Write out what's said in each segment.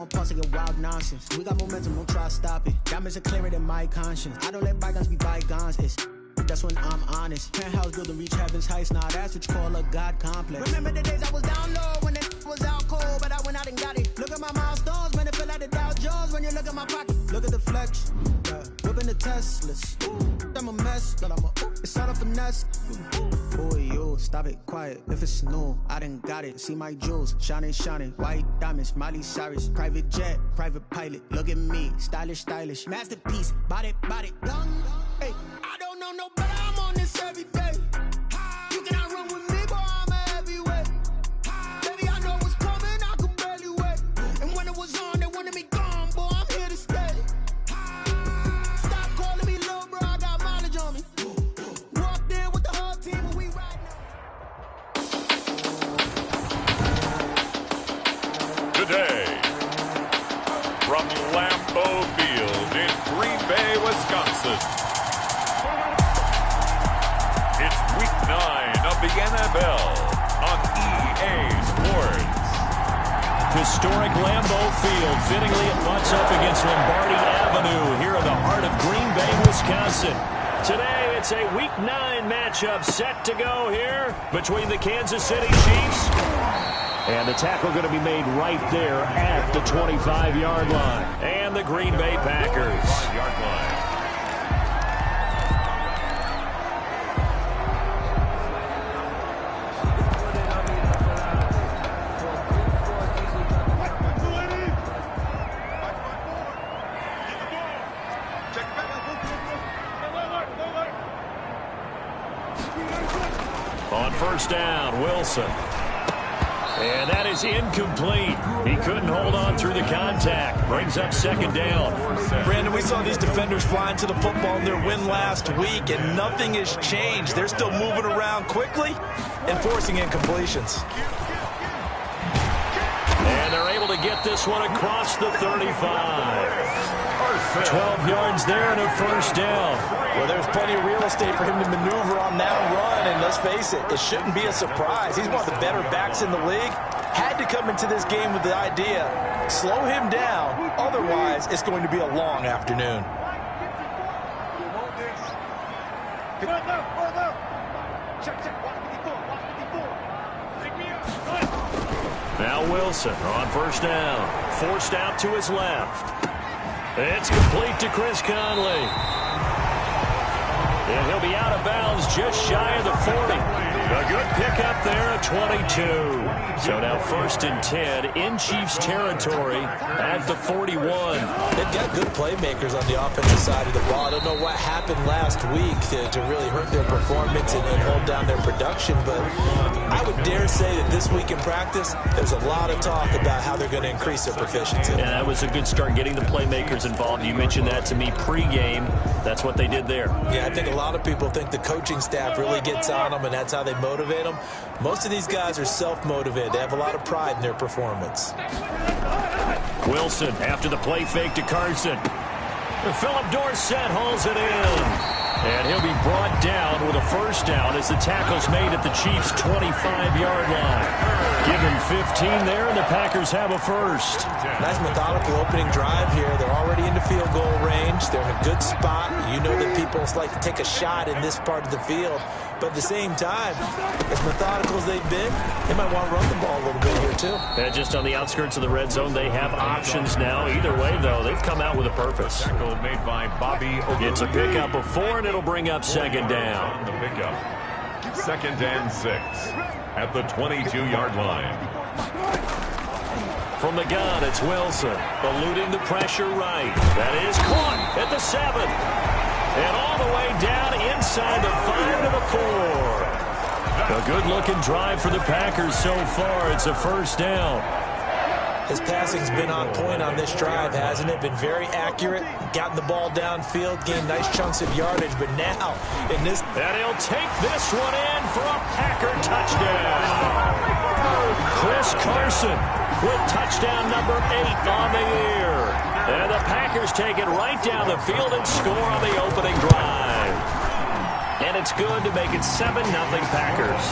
I'm pausing in wild nonsense. We got momentum, don't try to stop it. Diamonds are clearer than my conscience. I don't let bygones be bygones. That's when I'm honest. Penthouse building, reach heaven's heights. Nah, that's what you call a God complex. Remember the days I was down low when it was out cold, but I went out and got it. Look at my milestones, man, it feel like the Dow Jones when you look at my pocket. Look at the flex, yeah. Whipping the Teslas. Ooh, I'm a mess, but it's all a finesse. Boy, you stop it, quiet. If it's new, I done got it. See my jewels, shining, shining. White diamonds, Miley Cyrus. Private jet, private pilot. Look at me, stylish, stylish. Masterpiece, body, young. Hey, I don't know no better. I'm on this every day. You cannot run with me, boy. I'm a heavyweight. Baby, I know what's coming. I could barely wait. And when it was on, they wanted me gone, boy. I'm here to stay. Stop calling me little bro. I got mileage on me. Walked in with the whole team, and we ride now. Today, from Lambeau Field in Green Bay, Wisconsin. It's Week 9 of the NFL on EA Sports. Historic Lambeau Field fittingly it butts up against Lombardi Avenue here in the heart of Green Bay, Wisconsin. Today, it's a Week 9 matchup set to go here between the Kansas City Chiefs and the tackle going to be made right there at the 25-yard line. And the Green Bay Packers. 5-yard line. On first down, Wilson. And that is incomplete. He couldn't hold on through the contact. Brings up second down. Brandon, we saw these defenders flying to the football in their win last week, and nothing has changed. They're still moving around quickly and forcing incompletions. And they're able to get this one across the 35. 12 yards there and a first down. Well, there's plenty of real estate for him to maneuver on that run, and let's face it, it shouldn't be a surprise. He's one of the better backs in the league. Had to come into this game with the idea, slow him down, otherwise it's going to be a long afternoon. Now Wilson on first down. Forced out to his left. It's complete to Chris Conley. And he'll be out of bounds just shy of the 40. A good pickup there at 22. So now first and 10 in Chiefs territory at the 41. They've got good playmakers on the offensive side of the ball. I don't know what happened last week to really hurt their performance and hold down their production, but I would dare say that this week in practice, there's a lot of talk about how they're going to increase their proficiency. Yeah, that was a good start getting the playmakers involved. You mentioned that to me pregame. That's what they did there. Yeah, I think a lot of people think the coaching staff really gets on them, and that's how they motivate them. Most of these guys are self-motivated. They have a lot of pride in their performance. Wilson after the play fake to Carson. Philip Dorsett hauls it in. And he'll be brought down with a first down as the tackle's made at the Chiefs' 25-yard line. Give him 15 there, and the Packers have a first. Nice methodical opening drive here. They're already into field goal range. They're in a good spot. You know that people like to take a shot in this part of the field. But at the same time, as methodical as they've been, they might want to run the ball a little bit here, too. And just on the outskirts of the red zone, they have options now. Either way, though, they've come out with a purpose. Tackle made by Bobby. It's a pickup of 4, and it'll bring up second down. The pickup. 2nd and 6 at the 22-yard line. From the gun, it's Wilson, eluding the pressure right. That is caught at the 7. And all the way down inside the 5 to the 4. A good-looking drive for the Packers so far. It's a first down. His passing's been on point on this drive, hasn't it? Been very accurate, gotten the ball downfield, gained nice chunks of yardage, but now in this... And he'll take this one in for a Packer touchdown. Chris Carson with touchdown number 8 on the year. And the Packers take it right down the field and score on the opening drive. And it's good to make it 7-0 Packers.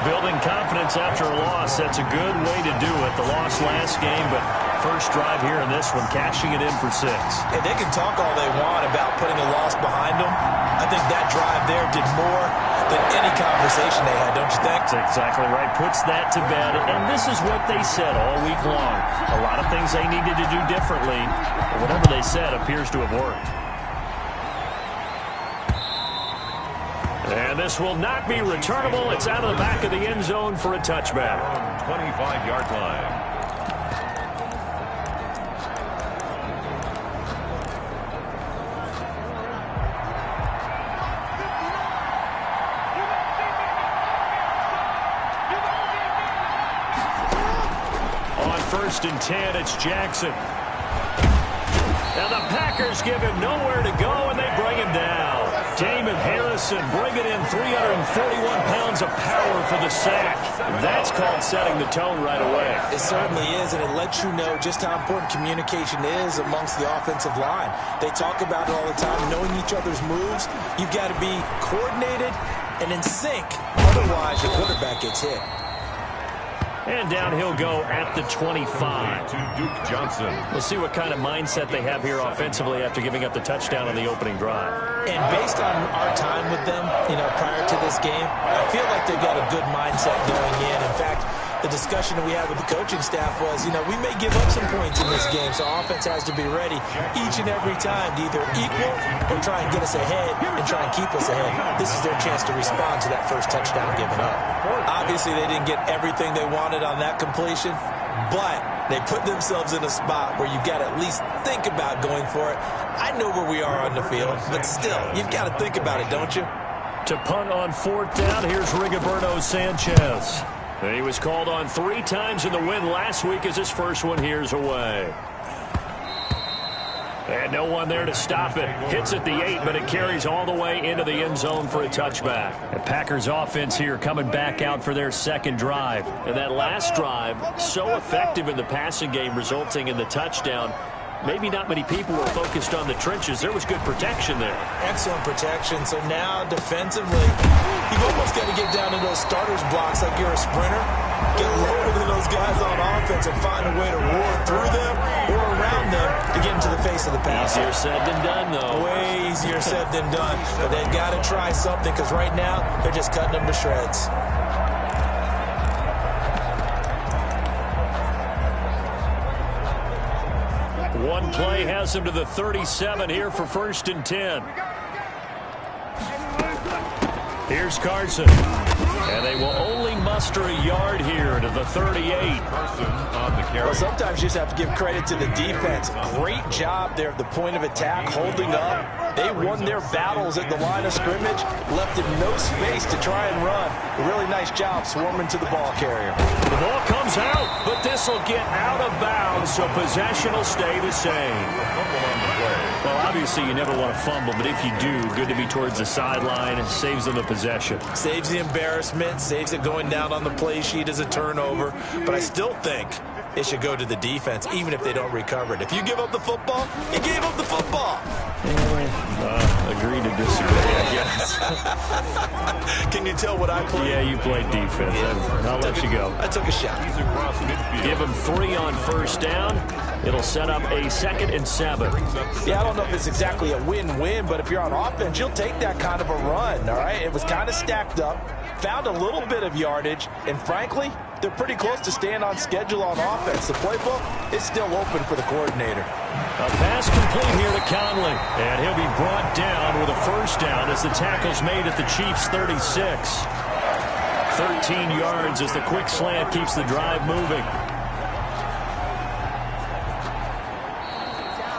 Building confidence after a loss, that's a good way to do it. The loss last game, but first drive here in this one, cashing it in for 6. And they can talk all they want about putting a loss behind them. I think that drive there did more than any conversation they had, don't you think? That's exactly right. Puts that to bed. And this is what they said all week long. A lot of things they needed to do differently. But whatever they said appears to have worked. And this will not be returnable. It's out of the back of the end zone for a touchback. 25-yard line. On 1st and 10, it's Jackson. Now the Packers give him nowhere to go, and they bring him down. Damon Harrison bringing in 341 pounds of power for the sack. That's called setting the tone right away. It certainly is, and it lets you know just how important communication is amongst the offensive line. They talk about it all the time, knowing each other's moves. You've got to be coordinated and in sync. Otherwise, your quarterback gets hit. And down he'll go at the 25. To Duke Johnson. We'll see what kind of mindset they have here offensively after giving up the touchdown on the opening drive. And based on our time with them, prior to this game, I feel like they've got a good mindset going in. In fact, the discussion that we had with the coaching staff was, we may give up some points in this game, so offense has to be ready each and every time to either equal or try and get us ahead and try and keep us ahead. This is their chance to respond to that first touchdown given up. Obviously, they didn't get everything they wanted on that completion, but they put themselves in a spot where you've got to at least think about going for it. I know where we are on the field, but still, you've got to think about it, don't you? To punt on 4th down, here's Rigoberto Sanchez. He was called on 3 times in the win last week as his first one here's away. And no one there to stop it. Hits at the 8, but it carries all the way into the end zone for a touchback. The Packers offense here coming back out for their second drive. And that last drive, so effective in the passing game, resulting in the touchdown. Maybe not many people were focused on the trenches. There was good protection there. Excellent protection. So now defensively, you've almost got to get down to those starters blocks like you're a sprinter. Get lower than those guys on offense and find a way to roar through them or around them to get into the face of the pass. Easier said than done, though. Way easier said than done. But they've got to try something because right now they're just cutting them to shreds. One play has him to the 37 here for 1st and 10. Here's Carson. And they will only muster a yard here to the 38. Well, sometimes you just have to give credit to the defense. Great job there at the point of attack, holding up. They won their battles at the line of scrimmage, left in no space to try and run. A really nice job swarming to the ball carrier. The ball comes out, but this will get out of bounds, so possession will stay the same. Well, obviously you never want to fumble, but if you do, good to be towards the sideline. It saves them the possession. Saves the embarrassment, saves it going down on the play sheet as a turnover. But I still think it should go to the defense, even if they don't recover it. If you give up the football, you gave up the football. Agree to disagree, I guess. Can you tell what I played? Yeah, you played defense. Yeah. I'll let you go. I took a shot. Give him 3 on 1st down. It'll set up a 2nd and 7. Yeah, I don't know if it's exactly a win-win, but if you're on offense, you'll take that kind of a run, all right? It was kind of stacked up, found a little bit of yardage, and frankly, they're pretty close to staying on schedule on offense. The playbook is still open for the coordinator. A pass complete here to Conley, and he'll be brought down with a 1st down as the tackle's made at the Chiefs' 36. 13 yards as the quick slant keeps the drive moving.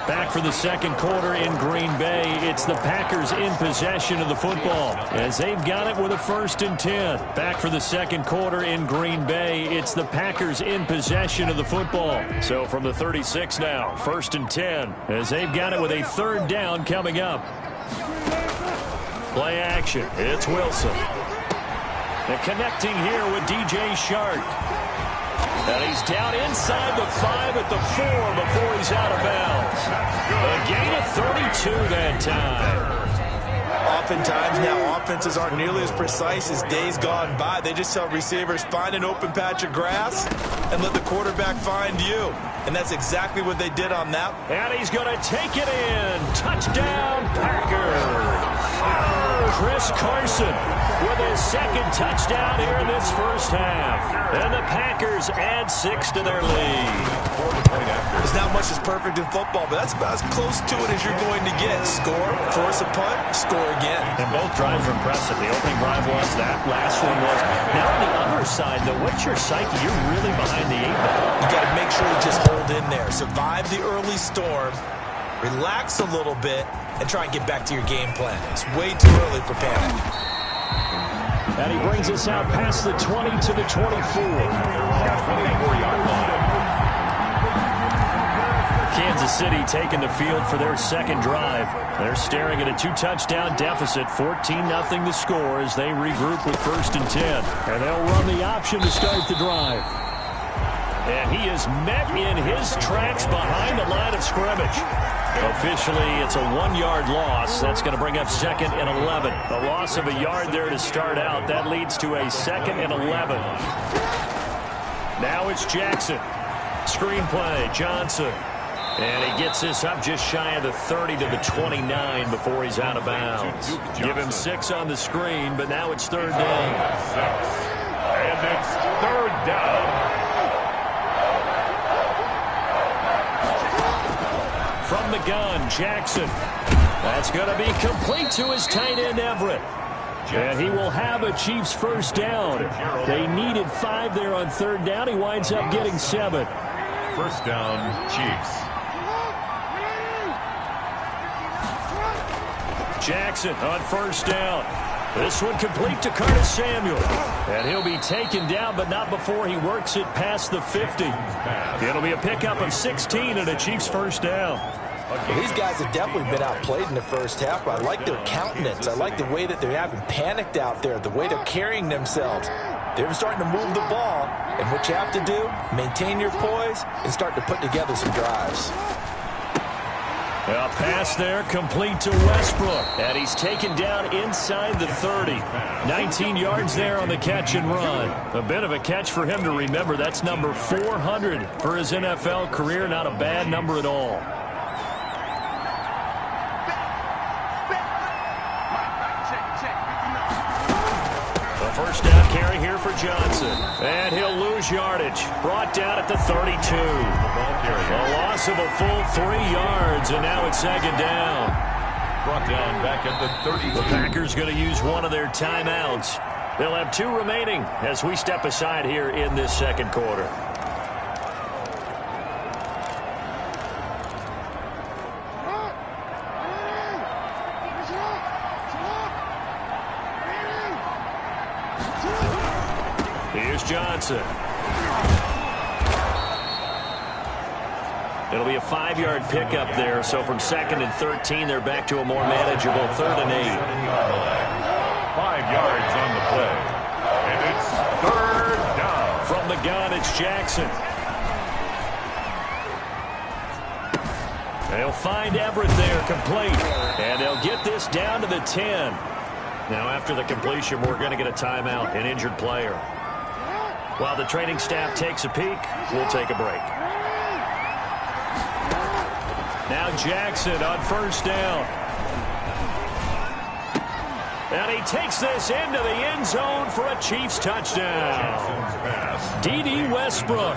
Back for the second quarter in Green Bay. It's the Packers in possession of the football as they've got it with a 1st and 10. Back for the second quarter in Green Bay. It's the Packers in possession of the football. So from the 36 now, 1st and 10 as they've got it with a 3rd down coming up. Play action. It's Wilson. And connecting here with DJ Shark. And he's down inside the 5 at the 4 before he's out of bounds. A gain of 32 that time. oftentimes now offenses aren't nearly as precise as days gone by. They just tell receivers, find an open patch of grass and let the quarterback find you. And that's exactly what they did on that. And he's going to take it in. Touchdown, Packers. Chris Carson with his second touchdown here in this first half. And the Packers add 6 to their lead. There's not much that's perfect in football, but that's about as close to it as you're going to get. Score, force a punt, score again. And both drives are impressive. The opening drive was, that last one was. Now on the other side, though, what's your psyche? You're really behind the 8 ball. You got to make sure you just hold in there. Survive the early storm, relax a little bit, and try and get back to your game plan. It's way too early for panic. And he brings us out past the 20 to the 24. Kansas City taking the field for their second drive. They're staring at a 2-touchdown deficit, 14-0 the score as they regroup with 1st and 10. And they'll run the option to start the drive. And he is met in his tracks behind the line of scrimmage. Officially, it's a 1-yard loss. That's going to bring up 2nd and 11. A loss of a yard there to start out. That leads to a 2nd and 11. Now it's Jackson. Screenplay, Johnson. And he gets this up just shy of the 30 to the 29 before he's out of bounds. Give him 6 on the screen, but now it's 3rd down. And it's 3rd down. From the gun, Jackson. That's going to be complete to his tight end, Everett. And he will have a Chiefs first down. They needed 5 there on 3rd down. He winds up getting 7. First down, Chiefs. Jackson on 1st down. This one complete to Curtis Samuel. And he'll be taken down, but not before he works it past the 50. It'll be a pickup of 16 and a Chiefs first down. Well, these guys have definitely been outplayed in the first half, but I like their countenance. I like the way that they haven't panicked out there, the way they're carrying themselves. They're starting to move the ball, and what you have to do, maintain your poise and start to put together some drives. A pass there complete to Westbrook, and he's taken down inside the 30. 19 yards there on the catch and run. A bit of a catch for him to remember. That's number 400 for his NFL career. Not a bad number at all. A first down carry here for Johnson. And he'll lose yardage. Brought down at the 32. A loss of a full 3 yards, and now it's 2nd down. Brought down back at the 30. The Packers going to use one of their timeouts. They'll have 2 remaining as we step aside here in this 2nd quarter. Here's Johnson. It'll be a 5-yard pickup there, so from 2nd and 13, they're back to a more manageable 3rd and 8. 5 yards on the play. And it's 3rd down. From the gun, it's Jackson. They'll find Everett there, complete. And they'll get this down to the 10. Now, after the completion, we're going to get a timeout, an injured player. While the training staff takes a peek, we'll take a break. Now Jackson on 1st down. And he takes this into the end zone for a Chiefs touchdown. D.D. Westbrook,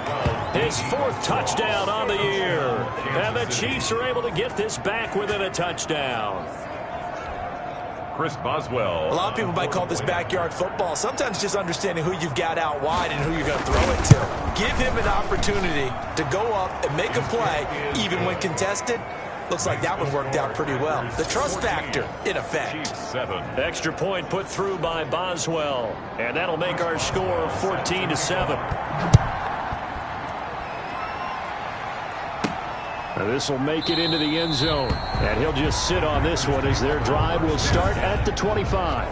his 4th touchdown on the year. And the Chiefs are able to get this back within a touchdown. Chris Boswell. A lot of people might call this backyard football. Sometimes just understanding who you've got out wide and who you're going to throw it to. Give him an opportunity to go up and make a play, even when contested. Looks like that one worked out pretty well. The trust factor, in effect. 7. Extra point put through by Boswell. And that'll make our score 14-7. This will make it into the end zone. And he'll just sit on this one as their drive will start at the 25.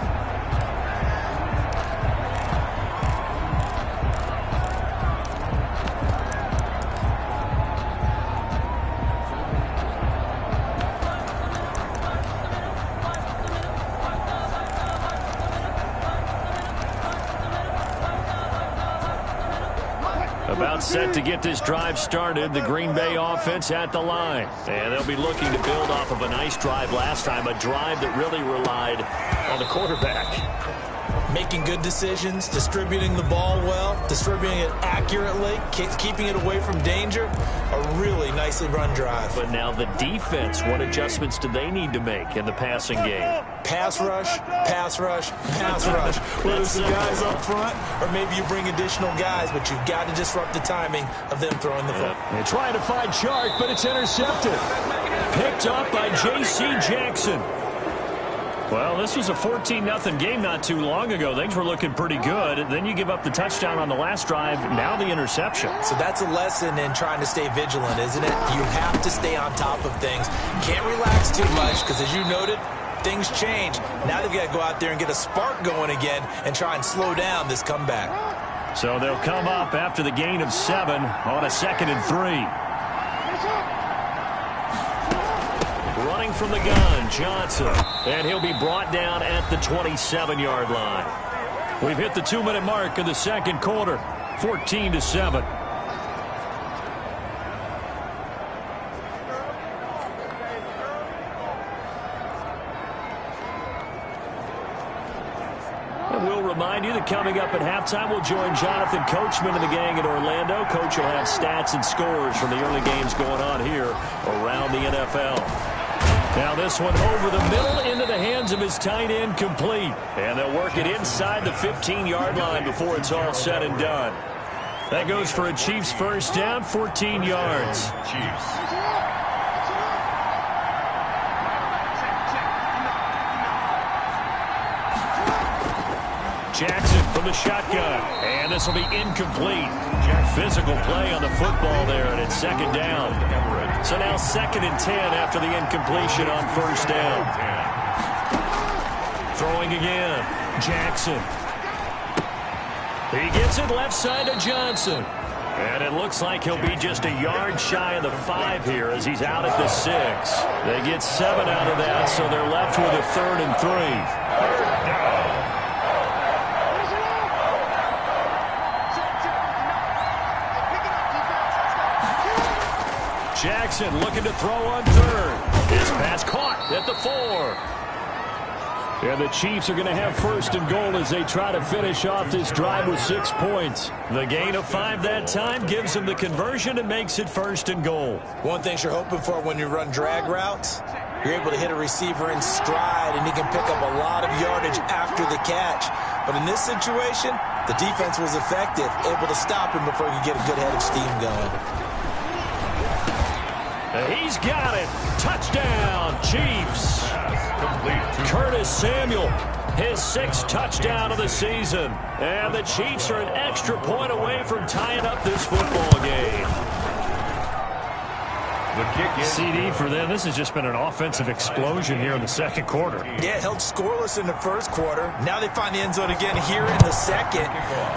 About set to get this drive started. The Green Bay offense at the line. And they'll be looking to build off of a nice drive last time, a drive that really relied on the quarterback. Making good decisions, distributing the ball well, distributing it accurately, keeping it away from danger. A really nicely run drive. But now the defense, what adjustments do they need to make in the passing game? Pass rush, pass rush, pass rush. Whether some guys up front or maybe you bring additional guys, but you've got to disrupt the timing of them throwing the football. They're trying to find Chark, but it's intercepted. Picked up by J.C. Jackson. Well, this was a 14-0 game not too long ago. Things were looking pretty good. Then you give up the touchdown on the last drive. Now the interception. So that's a lesson in trying to stay vigilant, isn't it? You have to stay on top of things. Can't relax too much because, as you noted, things change. Now they've got to go out there and get a spark going again and try and slow down this comeback. So they'll come up after the gain of 7 on a 2nd and 3. Running from the gun, Johnson. And he'll be brought down at the 27-yard line. We've hit the 2-minute mark in the second quarter, 14-7. And we'll remind you that coming up at halftime, we'll join Jonathan Coachman and the gang in Orlando. Coach will have stats and scores from the early games going on here around the NFL. Now this one over the middle into the hands of his tight end, complete. And they'll work it inside the 15-yard line before it's all said and done. That goes for a Chiefs first down, 14 yards. Chiefs. Jackson from the shotgun. And this will be incomplete. Physical play on the football there, and it's second down. So now 2nd and 10 after the incompletion on first down. Throwing again. Jackson. He gets it left side to Johnson. And it looks like he'll be just a yard shy of the 5 here as he's out at the 6. They get 7 out of that, so they're left with a 3rd and 3. Third down. Jackson looking to throw on 3rd. His pass caught at the 4. And the Chiefs are going to have 1st and goal as they try to finish off this drive with 6 points. The gain of 5 that time gives them the conversion and makes it 1st and goal. One thing you're hoping for when you run drag routes, you're able to hit a receiver in stride and he can pick up a lot of yardage after the catch. But in this situation, the defense was effective, able to stop him before he could get a good head of steam going. He's got it. Touchdown, Chiefs. Curtis Samuel, his 6th touchdown of the season. And the Chiefs are an extra point away from tying up this football game. The kick is CD for them. This has just been an offensive explosion here in the second quarter. Yeah, held scoreless in the first quarter. Now they find the end zone again here in the second.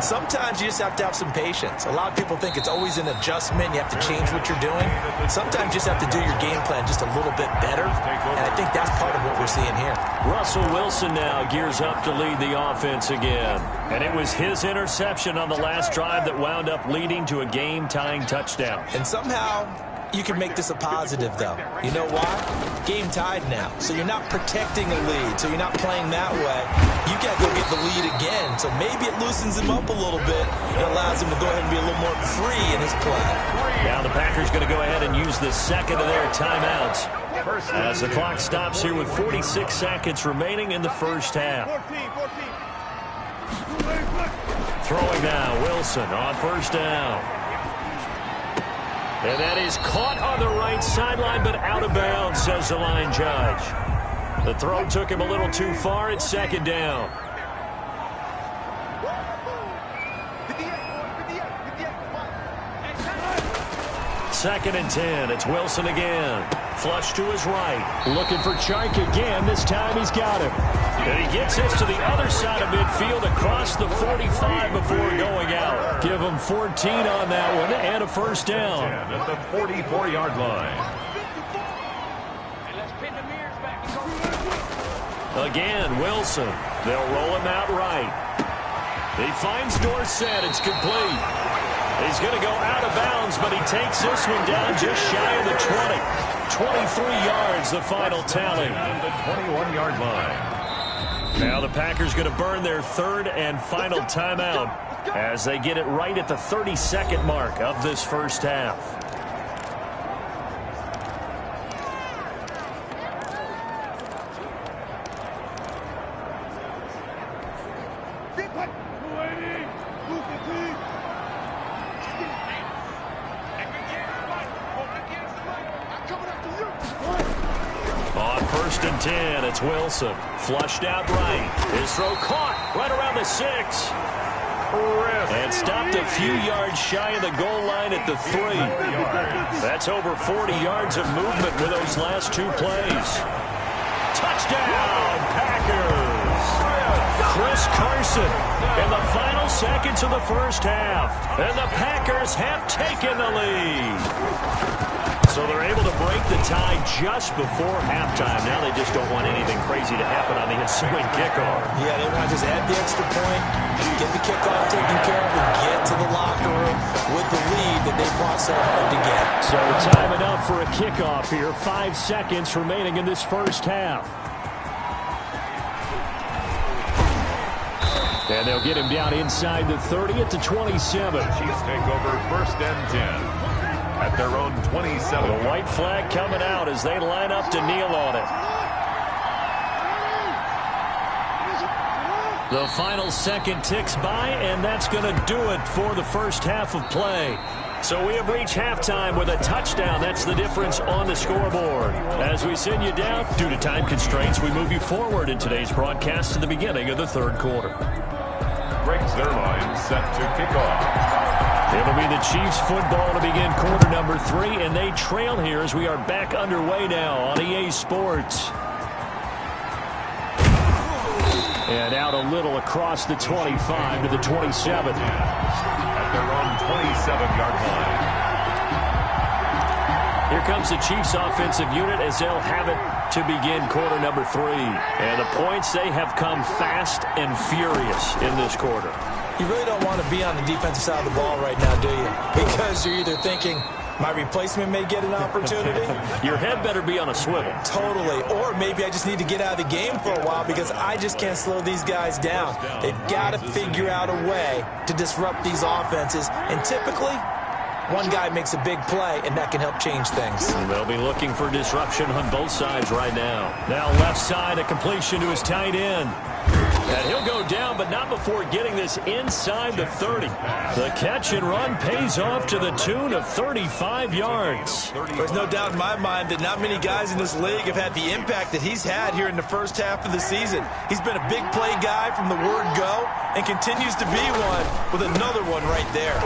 Sometimes you just have to have some patience. A lot of people think it's always an adjustment. You have to change what you're doing. Sometimes you just have to do your game plan just a little bit better. And I think that's part of what we're seeing here. Russell Wilson now gears up to lead the offense again. And it was his interception on the last drive that wound up leading to a game-tying touchdown. And somehow you can make this a positive, though. You know why? Game tied now. So you're not protecting a lead. So you're not playing that way. You got to go get the lead again. So maybe it loosens him up a little bit and allows him to go ahead and be a little more free in his play. Now the Packers going to go ahead and use the second of their timeouts as the clock stops here with 46 seconds remaining in the first half. Throwing now, Wilson on first down. And that is caught on the right sideline, but out of bounds, says the line judge. The throw took him a little too far. It's second down. Second and 10. It's Wilson again. Flush to his right. Looking for Chark again. This time he's got him. And he gets this to the other side of midfield across the 45 before going out. Give him 14 on that one and a first down. at the 44-yard line. Again, Wilson. They'll roll him out right. He finds Dorsett. It's complete. He's going to go out of bounds, but he takes this one down just shy of the 20. 23 yards, the final tally. The 21-yard line. Now the Packers going to burn their third and final timeout as they get it right at the 30-second mark of this first half. And 10, it's Wilson. Flushed out right. His throw caught right around the 6. And stopped a few yards shy of the goal line at the 3. That's over 40 yards of movement with those last two plays. Touchdown, Packers! Chris Carson in the final seconds of the first half. And the Packers have taken the lead. So they're able to break the tie just before halftime. Now they just don't want anything crazy to happen on the ensuing kickoff. Yeah, they want to just add the extra point, get the kickoff taken care of, and get to the locker room with the lead that they fought so hard to get. So time enough for a kickoff here. 5 seconds remaining in this first half. And they'll get him down inside the 30 at the 27. Chiefs take over 1st and 10. At their own 27. The white flag coming out as they line up to kneel on it. The final second ticks by, and that's going to do it for the first half of play. So we have reached halftime with a touchdown. That's the difference on the scoreboard. As we send you down, due to time constraints, we move you forward in today's broadcast to the beginning of the third quarter. Greg Zuerlein set to kick off. It'll be the Chiefs football to begin quarter number 3, and they trail here as we are back underway now on EA Sports. And out a little across the 25 to the 27. At their own 27-yard line. Here comes the Chiefs offensive unit as they'll have it to begin quarter number 3. And the points, they have come fast and furious in this quarter. You really don't want to be on the defensive side of the ball right now, do you? Because you're either thinking, my replacement may get an opportunity. Your head better be on a swivel. Totally. Or maybe I just need to get out of the game for a while because I just can't slow these guys down. They've got to figure out a way to disrupt these offenses. And typically, one guy makes a big play, and that can help change things. And they'll be looking for disruption on both sides right now. Now left side, a completion to his tight end. And he'll go down, but not before getting this inside the 30. The catch and run pays off to the tune of 35 yards. There's no doubt in my mind that not many guys in this league have had the impact that he's had here in the first half of the season. He's been a big play guy from the word go and continues to be one with another one right there.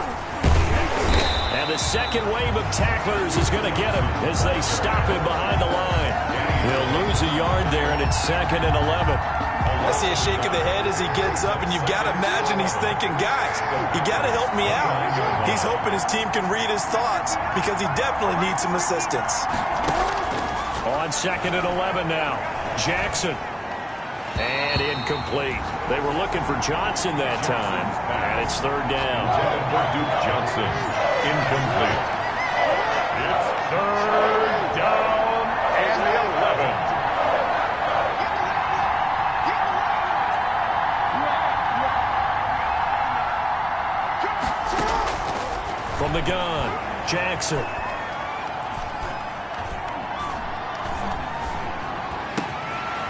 And the second wave of tacklers is going to get him as they stop him behind the line. He'll lose a yard there, and it's 2nd and 11. I see a shake of the head as he gets up, and you've got to imagine he's thinking, guys, you got to help me out. He's hoping his team can read his thoughts because he definitely needs some assistance. On 2nd and 11 now. Jackson. And incomplete. They were looking for Johnson that time, and it's 3rd down. For Duke Johnson, incomplete. It's 3rd down and 11. From the gun, Jackson.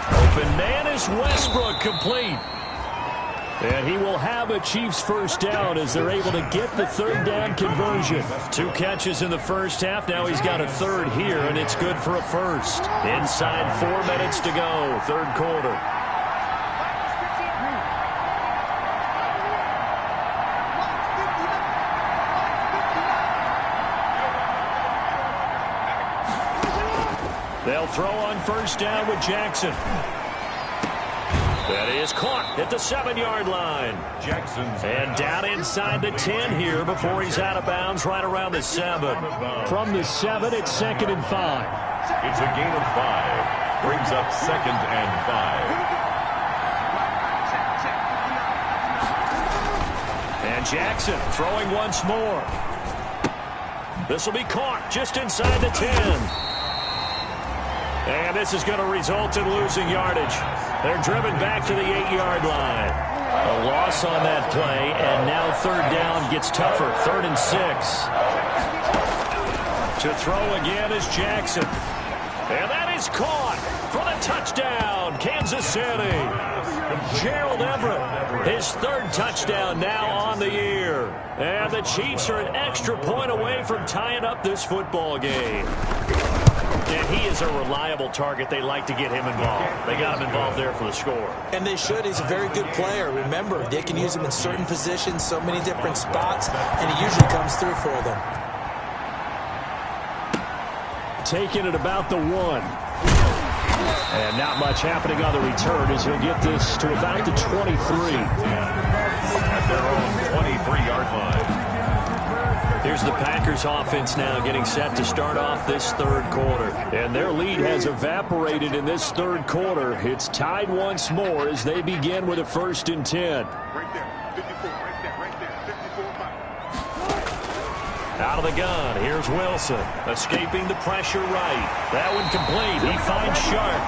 Open man is Westbrook, complete. And he will have a Chiefs first down as they're able to get the 3rd down conversion. 2 catches in the first half. Now he's got a 3rd here, and it's good for a first. Inside 4 minutes to go, 3rd quarter. They'll throw on first down with Jackson. That is caught at the 7-yard line. Jackson's and down inside the 10 here before he's out of bounds right around the 7. From the 7, it's 2nd and 5. It's a gain of 5. Brings up 2nd and 5. And Jackson throwing once more. This will be caught just inside the 10. And this is going to result in losing yardage. They're driven back to the 8-yard line. A loss on that play, and now third down gets tougher. 3rd and 6. To throw again is Jackson. And that is caught for the touchdown, Kansas City. Gerald Everett, his 3rd touchdown now on the year. And the Chiefs are an extra point away from tying up this football game. And he is a reliable target. They like to get him involved. They got him involved there for the score. And they should. He's a very good player. Remember, they can use him in certain positions, so many different spots, and he usually comes through for them. Taking it about the 1. And not much happening on the return as he'll get this to about the 23. At their own 23-yard line. Here's the Packers offense now getting set to start off this 3rd quarter. And their lead has evaporated in this 3rd quarter. It's tied once more as they begin with a 1st and 10. Right there, 54, right there, 54. Out of the gun, here's Wilson, escaping the pressure right. That one complete. He finds Sharp.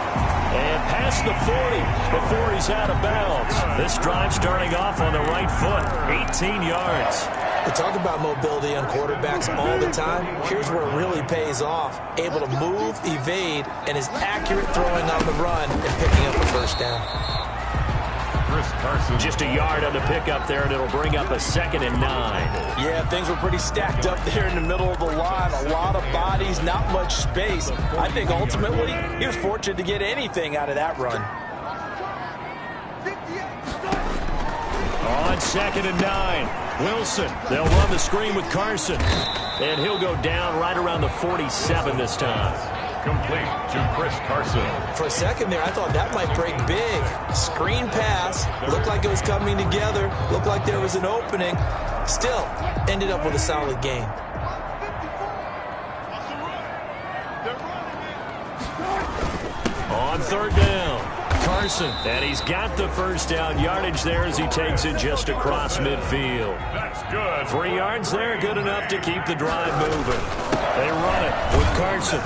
And past the 40 before he's out of bounds. This drive starting off on the right foot, 18 yards. We talk about mobility on quarterbacks all the time. Here's where it really pays off. Able to move, evade, and is accurate throwing on the run and picking up a 1st down. Just a yard on the pickup there, and it'll bring up a 2nd and 9. Yeah, things were pretty stacked up there in the middle of the line. A lot of bodies, not much space. I think ultimately he was fortunate to get anything out of that run. On 2nd and 9. Wilson, they'll run the screen with Carson. And he'll go down right around the 47 this time. Complete to Chris Carson. For a second there, I thought that might break big. Screen pass. Looked like it was coming together. Looked like there was an opening. Still, ended up with a solid gain. On 3rd down, Carson. And he's got the 1st down yardage there as he takes it just across midfield. That's good. 3 yards there, good enough to keep the drive moving. They run it with Carson.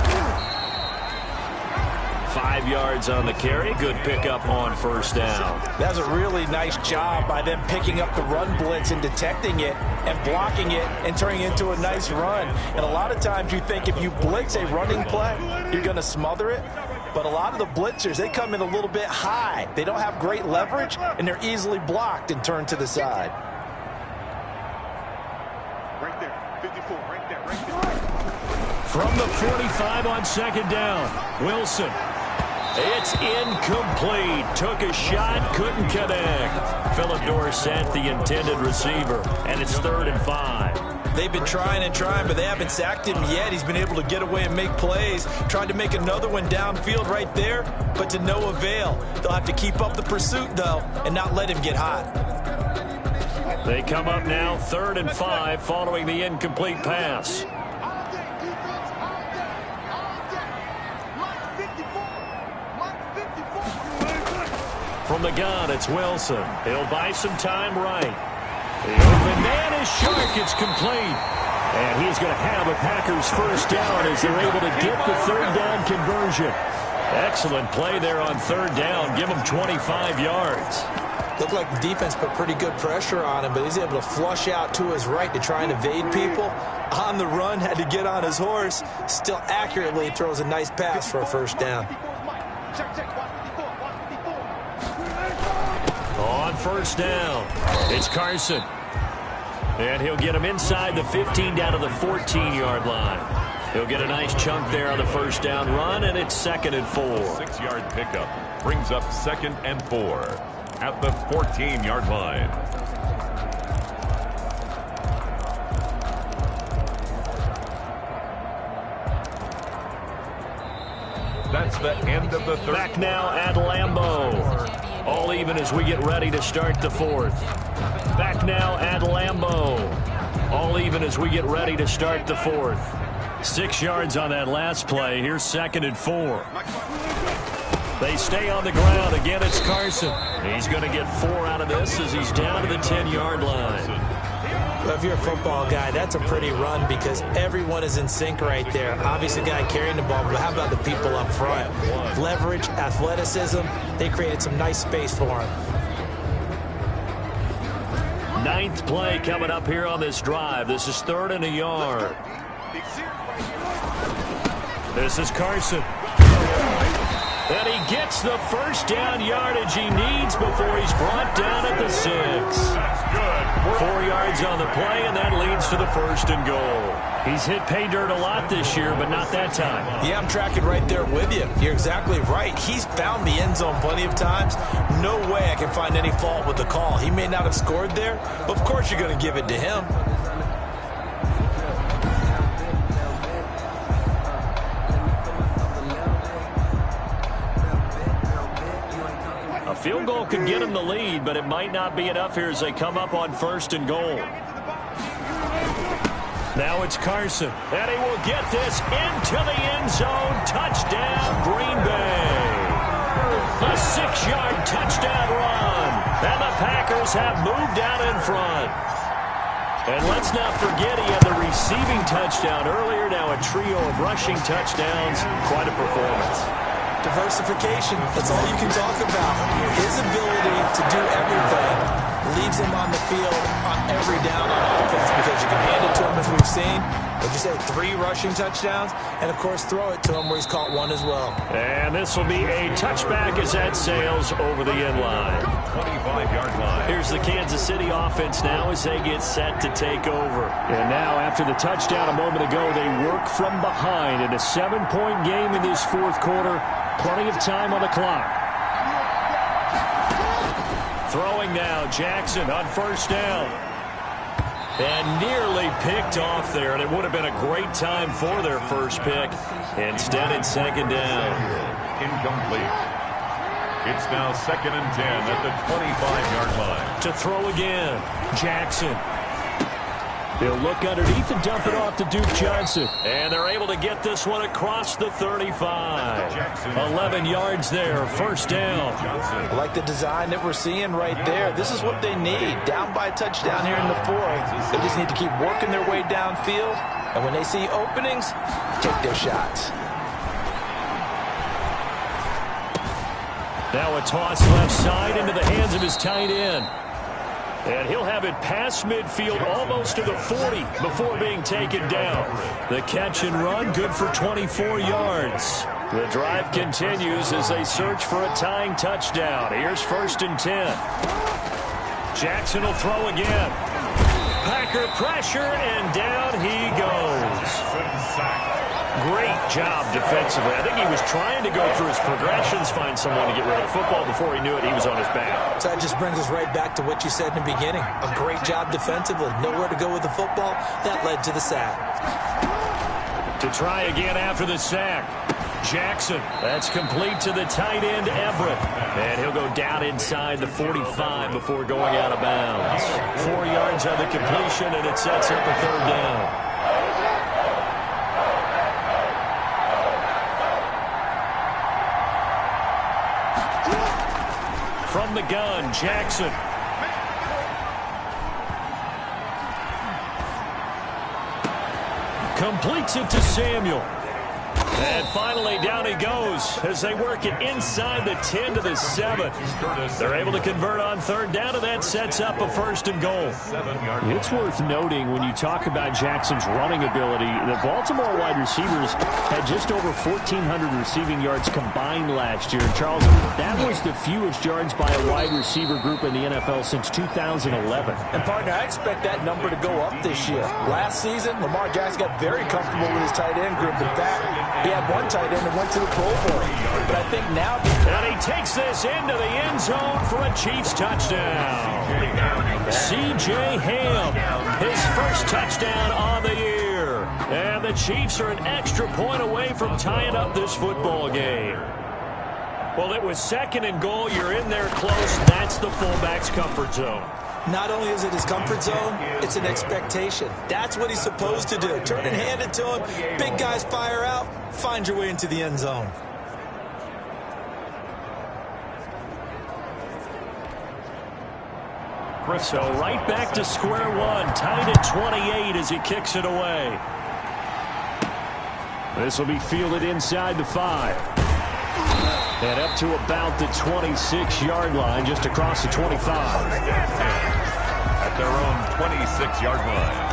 5 yards on the carry. Good pickup on 1st down. That's a really nice job by them picking up the run blitz and detecting it and blocking it and turning it into a nice run. And a lot of times you think if you blitz a running play, you're going to smother it. But a lot of the blitzers, they come in a little bit high. They don't have great leverage, and they're easily blocked and turned to the side. Right there, 54, right there, right there. From the 45 on 2nd down, Wilson. It's incomplete. Took a shot, couldn't connect. Philip Dorsett, the intended receiver, and it's 3rd and 5. They've been trying and trying, but they haven't sacked him yet. He's been able to get away and make plays. Tried to make another one downfield right there, but to no avail. They'll have to keep up the pursuit, though, and not let him get hot. They come up now 3rd and 5 following the incomplete pass. From the gun, it's Wilson. He'll buy some time right. The open man is Shark. It's complete. And he's going to have a Packers 1st down as they're able to get the 3rd down conversion. Excellent play there on 3rd down. Give him 25 yards. Looked like the defense put pretty good pressure on him, but he's able to flush out to his right to try and evade people. On the run, had to get on his horse. Still accurately throws a nice pass for a 1st down. On 1st down, it's Carson. And he'll get him inside the 15 down to the 14-yard line. He'll get a nice chunk there on the 1st down run, and it's 2nd and 4. 6-yard pickup brings up 2nd and 4 at the 14-yard line. That's the end of the 3rd. Back now at Lambeau. All even as we get ready to start the 4th. Back now at Lambeau. All even as we get ready to start the 4th. 6 yards on that last play. Here's 2nd and 4. They stay on the ground. Again, it's Carson. He's going to get 4 out of this as he's down to the 10-yard line. Well, if you're a football guy, that's a pretty run because everyone is in sync right there. Obviously, the guy carrying the ball, but how about the people up front? Leverage, athleticism, they created some nice space for him. Ninth play coming up here on this drive. This is 3rd and a yard. This is Carson. And he gets the first down yardage he needs before he's brought down at the 6. That's good. 4 yards on the play, and that leads to the 1st and goal. He's hit pay dirt a lot this year, but not that time. Yeah, I'm tracking right there with you. You're exactly right. He's found the end zone plenty of times. No way I can find any fault with the call. He may not have scored there, but of course you're going to give it to him. Field goal could get him the lead, but it might not be enough here as they come up on 1st and goal. Now it's Carson, and he will get this into the end zone. Touchdown, Green Bay. A 6-yard touchdown run, and the Packers have moved out in front. And let's not forget he had the receiving touchdown earlier. Now a trio of rushing touchdowns. Quite a performance. Diversification, that's all you can talk about. His ability to do everything leaves him on the field on every down on offense because you can hand it to him as we've seen. Like you say, 3 rushing touchdowns, and of course throw it to him where he's caught 1 as well. And this will be a touchback as that sails over the end line. 25-yard line. Here's the Kansas City offense now as they get set to take over. And now after the touchdown a moment ago, they work from behind in a 7-point game in this 4th quarter. Plenty of time on the clock. Throwing now, Jackson on 1st down. And nearly picked off there, and it would have been a great time for their first pick. Instead, it's 2nd down. Incomplete. It's now 2nd and 10 at the 25-yard line. To throw again, Jackson. He'll look underneath and dump it off to Duke Johnson. And they're able to get this one across the 35. 11 yards there, 1st down. I like the design that we're seeing right there. This is what they need. Down by a touchdown here in the 4th. They just need to keep working their way downfield. And when they see openings, take their shots. Now a toss left side into the hands of his tight end. And he'll have it past midfield almost to the 40 before being taken down. The catch and run good for 24 yards. The drive continues as they search for a tying touchdown. Here's 1st and 10. Jackson will throw again. Packer pressure, and down he goes. Great job defensively. I think he was trying to go through his progressions, find someone to get rid of the football. Before he knew it, he was on his back. So that just brings us right back to what you said in the beginning. A great job defensively. Nowhere to go with the football. That led to the sack. To try again after the sack. Jackson. That's complete to the tight end, Everett. And he'll go down inside the 45 before going out of bounds. 4 yards on the completion, and it sets up a 3rd down. From the gun, Jackson. Completes it to Samuel. And finally, down he goes as they work it inside the 10 to the 7. They're able to convert on 3rd down, and that sets up a 1st and goal. It's worth noting when you talk about Jackson's running ability, the Baltimore wide receivers had just over 1,400 receiving yards combined last year. Charles, that was the fewest yards by a wide receiver group in the NFL since 2011. And, partner, I expect that number to go up this year. Last season, Lamar Jackson got very comfortable with his tight end group. In fact, he had one tight end that went to the Pro Bowl. But I think now... And he takes this into the end zone for a Chiefs touchdown. C.J. Ham, his first touchdown on the year. And the Chiefs are an extra point away from tying up this football game. Well, it was 2nd and goal. You're in there close. That's the fullback's comfort zone. Not only is it his comfort zone, it's an expectation. That's what he's supposed to do. Turn and hand it to him. Big guys fire out. Find your way into the end zone. So right back to square one, tied at 28 as he kicks it away. This will be fielded inside the 5. And up to about the 26-yard line, just across the 25. At their own 26-yard line.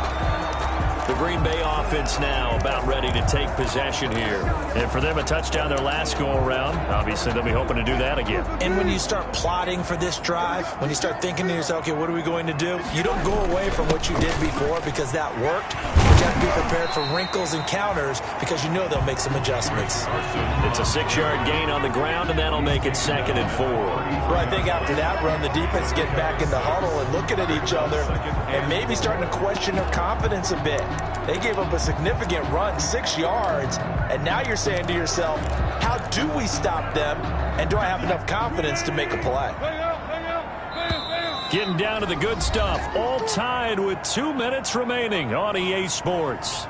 The Green Bay offense now about ready to take possession here. And for them, a touchdown their last go-around. Obviously, they'll be hoping to do that again. And when you start plotting for this drive, when you start thinking to yourself, okay, what are we going to do? You don't go away from what you did before because that worked. But you have to be prepared for wrinkles and counters because you know they'll make some adjustments. It's a 6-yard gain on the ground, and that'll make it 2nd and 4. Well, I think after that run, the defense is getting back in the huddle and looking at each other and maybe starting to question their confidence a bit. They gave up a significant run, 6 yards, and now you're saying to yourself, how do we stop them, and do I have enough confidence to make a play? Getting down to the good stuff, all tied with 2 minutes remaining on EA Sports.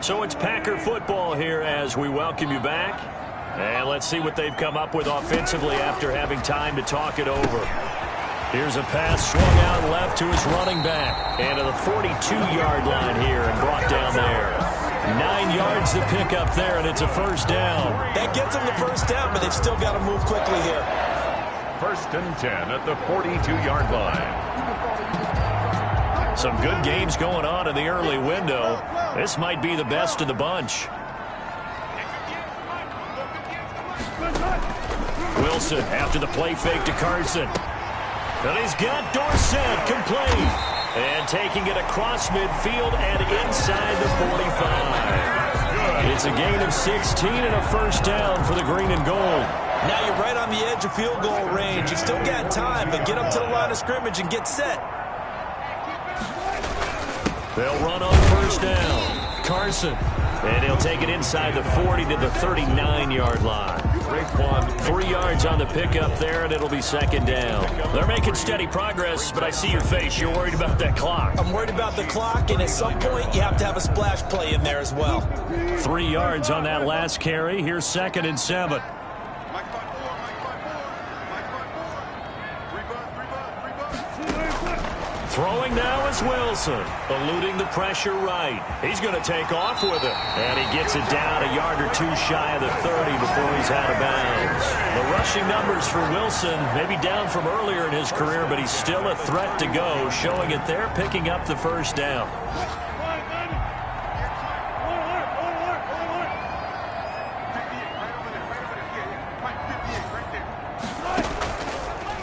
So it's Packer football here as we welcome you back. And let's see what they've come up with offensively after having time to talk it over. Here's a pass swung out left to his running back. And to the 42-yard line here and brought down there. 9 yards to pick up there, and it's a first down. That gets them the first down, but they've still got to move quickly here. 1st and 10 at the 42-yard line. Some good games going on in the early window. This might be the best of the bunch. Wilson after the play fake to Carson. And he's got Dorsett complete. And taking it across midfield and inside the 45. It's a gain of 16 and a first down for the green and gold. Now you're right on the edge of field goal range. You've still got time, but get up to the line of scrimmage and get set. They'll run on first down. Carson. And he'll take it inside the 40 to the 39-yard line. 3 yards on the pickup there, and it'll be 2nd down. They're making steady progress, but I see your face. You're worried about that clock. I'm worried about the clock, and at some point, you have to have a splash play in there as well. 3 yards on that last carry. Here's 2nd and 7. Throwing now is Wilson, eluding the pressure right. He's going to take off with it. And he gets it down a yard or 2 shy of the 30 before he's out of bounds. The rushing numbers for Wilson may be down from earlier in his career, but he's still a threat to go, showing it there, picking up the first down.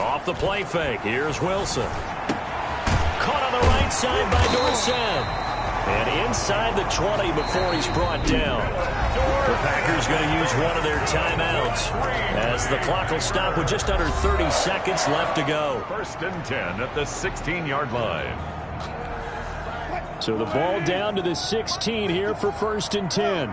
Off the play fake, here's Wilson. Caught on the right side by Dorsett. And inside the 20 before he's brought down. The Packers going to use one of their timeouts as the clock will stop with just under 30 seconds left to go. 1st and 10 at the 16-yard line. So the ball down to the 16 here for 1st and 10.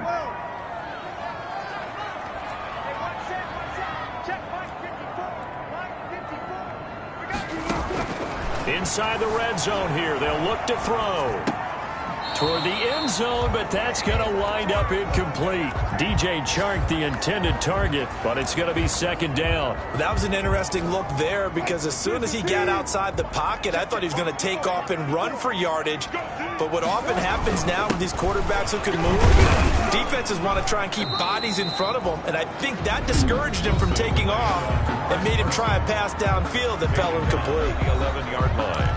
Inside the red zone here. They'll look to throw toward the end zone, but that's going to wind up incomplete. DJ Chark, the intended target, but it's going to be 2nd down. That was an interesting look there because as soon as he got outside the pocket, I thought he was going to take off and run for yardage. But what often happens now with these quarterbacks who can move, defenses want to try and keep bodies in front of them, and I think that discouraged him from taking off and made him try a pass downfield that fell incomplete. The 11-yard line.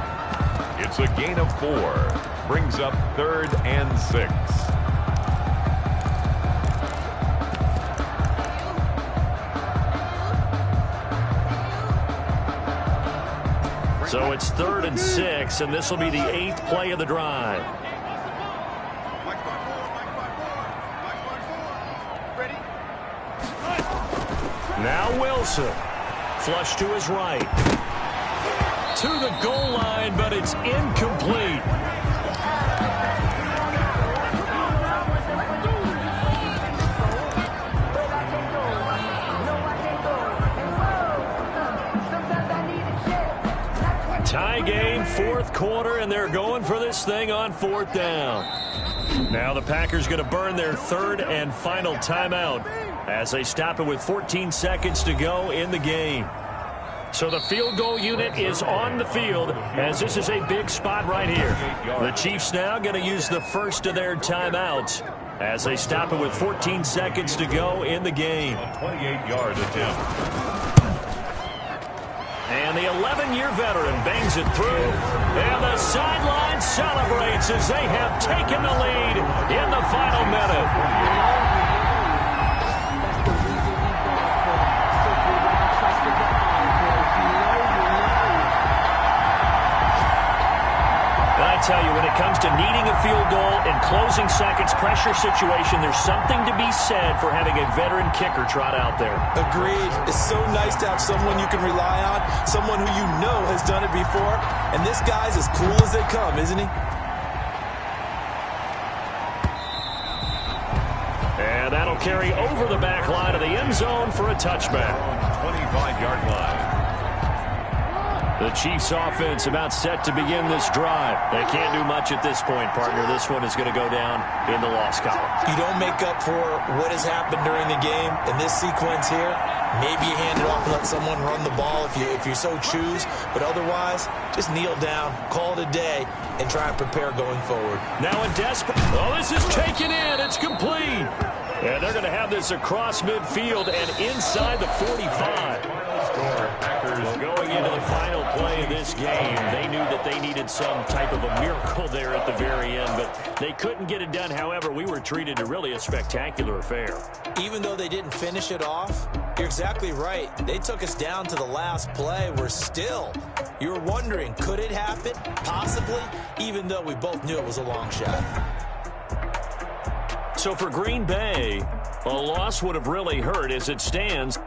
It's a gain of 4. Brings up 3rd and 6. So it's 3rd and 6, and this will be the 8th play of the drive. Now Wilson. Flush to his right. To the goal line, but it's incomplete. Tie game, 4th quarter, and they're going for this thing on 4th down. Now the Packers going to burn their third and final timeout as they stop it with 14 seconds to go in the game. So the field goal unit is on the field as this is a big spot right here. The Chiefs now going to use the first of their timeouts as they stop it with 14 seconds to go in the game. 28-yard attempt. And the 11-year veteran bangs it through. And the sideline celebrates as they have taken the lead in the final minute. I tell you, when it comes to needing a field goal in closing seconds, pressure situation, there's something to be said for having a veteran kicker trot out there. Agreed. It's so nice to have someone you can rely on, someone who you know has done it before, and this guy's as cool as they come, isn't he? And that'll carry over the back line of the end zone for a touchback. 25-yard line. The Chiefs offense about set to begin this drive. They can't do much at this point, partner. This one is going to go down in the loss column. You don't make up for what has happened during the game in this sequence here. Maybe you hand it off and let someone run the ball if you so choose. But otherwise, just kneel down, call it a day, and try and prepare going forward. Now a desperate... Oh, this is taken in. It's complete. And they're going to have this across midfield and inside the 45. Going into the final play of this game, they knew that they needed some type of a miracle there at the very end, but they couldn't get it done. However, we were treated to really a spectacular affair. Even though they didn't finish it off, you're exactly right. They took us down to the last play. You were wondering, could it happen? Possibly, even though we both knew it was a long shot. So for Green Bay, a loss would have really hurt as it stands.